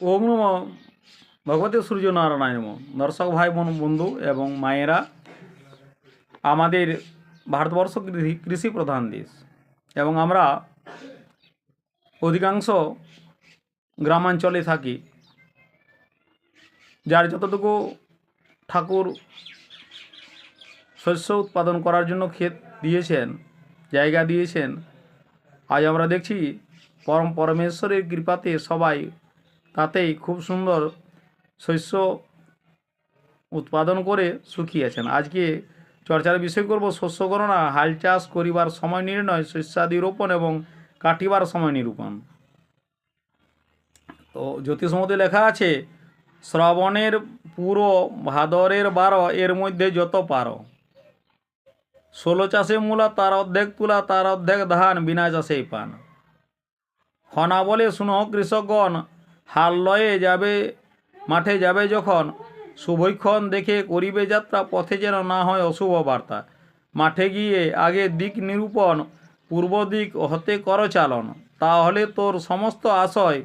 ওম নম ভগবতে সূর্য নারায়ণ নম। দর্শক ভাই বোন বন্ধু এবং মায়েরা, আমাদের ভারতবর্ষ কৃষি প্রধান দেশ এবং আমরা অধিকাংশ গ্রামাঞ্চলে থাকি। যার যতটুকু ঠাকুর শস্য উৎপাদন করার জন্য ক্ষেত দিয়েছেন, জায়গা দিয়েছেন, আজ আমরা দেখছি পরমেশ্বরের কৃপাতে সবাই তাতেই খুব সুন্দর শস্য উৎপাদন করে সুখী আছেন। আজকে চর্চার বিষয় করব শস্য গণনা, হাল চাষ করিবার সময় নির্ণয়, শস্যাদি রোপণ এবং কাটিবার সময় নিরূপণ। তো জ্যোতিষমতে লেখা আছে, শ্রাবণের পুরো ভাদরের 12, এর মধ্যে যত পারো। 16 চাষে মূলা, তার অর্ধেক তুলা, তার অর্ধেক ধান, বিনা চাষেই পান। খনা বলে শুনো কৃষকগণ, হাল লয়ে যাবে মাঠে যাবে যখন, শুভক্ষণ দেখে করিবে যাত্রা, পথে যেন না হয় অশুভ বার্তা। মাঠে গিয়ে আগে দিক নিরূপণ, পূর্ব দিক হতে কর চালন, তাহলে তোর সমস্ত আশয়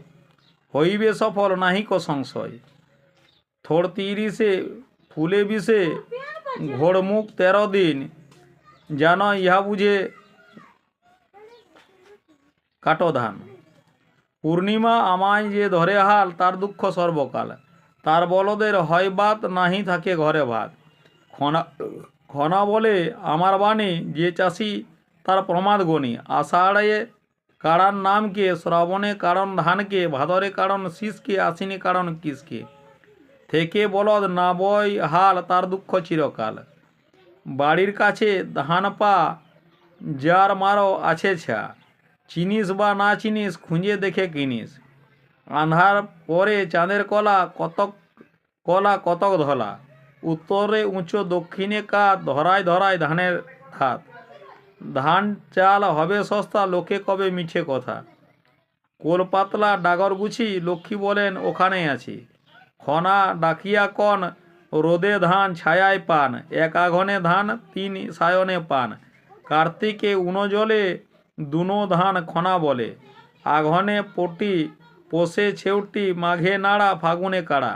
হইবে সফল, নাহিক সংশয়। থোড় 30 ফুলে 20, ঘোড়মুখ 13 দিন, যেন ইহা বুঝে কাটো ধান। পূর্ণিমা আমায় যে ধরে হাল, তার দুঃখ সর্বকাল, তার বলদের হয় বাত, নাহি থাকে ঘরে ভাত। খনা বলে আমার বাণী, যে চাষি তার প্রমাদ গণি। আষাঢ়ে কাড়ান নামকে, শ্রাবণে কারণ ধানকে, ভাদরে কারণ শীষকে, আশ্বিনে কারণ কিসকে। থেকে বলদ না বই হাল, তার দুঃখ চিরকাল। বাড়ির কাছে ধান পা, যার মারো আছে ছা, চিনিস বা না চিনিস, খুঁজে দেখে কিনিস। আন্ধার পরে চাঁদের কলা, কতক ধলা, উত্তরে উঁচু দক্ষিণে কাত, ধরায় ধরায় ধানের হাত। ধান চাল হবে সস্তা, লোকে কবে মিছে কথা। কোল পাতলা ডাগর গুছি, লক্ষ্মী বলেন ওখানেই আছি। খনা ডাকিয়া কন, রোদে ধান ছায়ায় পান, 1 আঘনে ধান 3 সায়নে পান। কার্তিকে উনজলে দুনো ধান খনা বলে, আঘনে পটি পোষে ছেউটি, মাঘে নাড়া ফাগুনে কাড়া।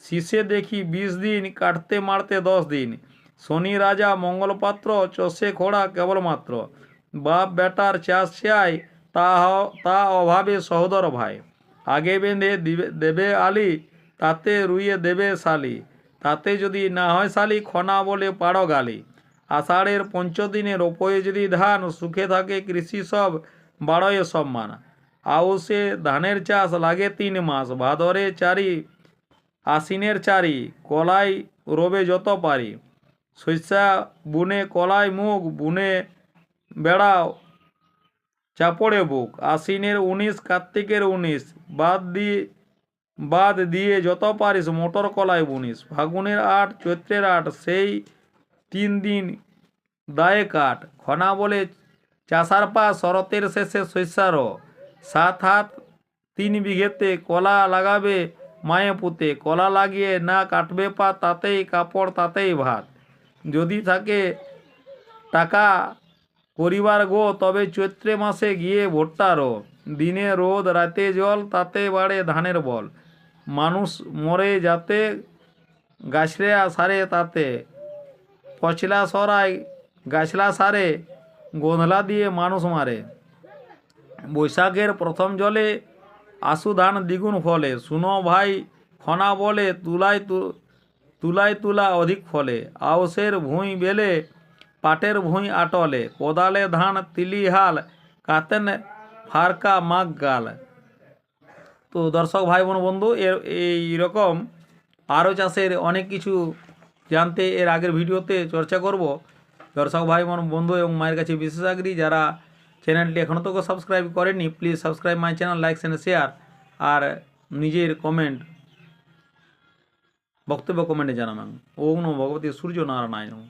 শীষে দেখি 20 দিন, কাটতে মারতে 10 দিন। শনি রাজা মঙ্গলপাত্র, চষে খোড়া কেবলমাত্র। বাপ বেটার চাষ চাই, তা অভাবে সহোদর ভাই। আগে বেঁধে দেবে আলি, তাতে রুইয়ে দেবে শালি। তাতে যদি না হয় শালি, খনা বলে পাড়ো গালি। আষাঢ়ের 5 দিনে রোপয়ে যদি ধান, সুখে থাকে কৃষি সব, বাড়য়ে সম্মান। আউশে ধানের চাষ লাগে 3 মাস, ভাদরে 4, আশ্বিনের 4, কলাই রবে যত পারি। শস্যা বুনে কলাই মুখ, বুনে বেড়াও চাপড়ে বুক। আশ্বিনের 19, কার্তিকের 19, বাদ দিয়ে যত পারিস, মোটর কলাই বুনিস। ফাগুনের 8, চৈত্রের 8, সেই 3 দিন দায়ে কাট। খনা বলে চাষার পাস, শরতের শেষে শস্যার 7 হাত 3 বিঘেতে, কলা লাগাবে মায়ে পুঁতে। কলা লাগিয়ে না কাটবে পা, তাতেই কাপড় তাতেই ভাত। যদি থাকে টাকা করিবার গো, তবে চৈত্রে মাসে গিয়ে ভুট্টারো। দিনে রোদ রাতে জল, তাতে বাড়ে ধানের বল। মানুষ মরে যাতে, গাছড়া সারে তাতে। পচলা সরাই গাছলা সারে, গোঁধলা দিয়ে মানুষ মারে। বৈশাখের প্রথম জলে, আশু ধান দ্বিগুণ ফলে। শুনো ভাই খনা বলে, তুলা অধিক ফলে। আউশের ভুঁই বেলে, পাটের ভুঁই আটলে। কোদালে ধান তিলি হাল, কাতেন ফারকা মাগ গাল। তো দর্শক ভাই বোন বন্ধু, এইরকম আরও চাষের অনেক কিছু জানতে এর আগের ভিডিওতে চর্চা করব। দর্শক ভাই বোন বন্ধু এবং মায়ের কাছে বিশেষ আগ্রহী, যারা চ্যানেলটি এখনও তো সাবস্ক্রাইব করেননি, please subscribe my channel, like and share. আর নিজের বক্তব্য কমেন্টে জানাবেন। ওম নমো ভগবতে সূর্য নারায়ণ।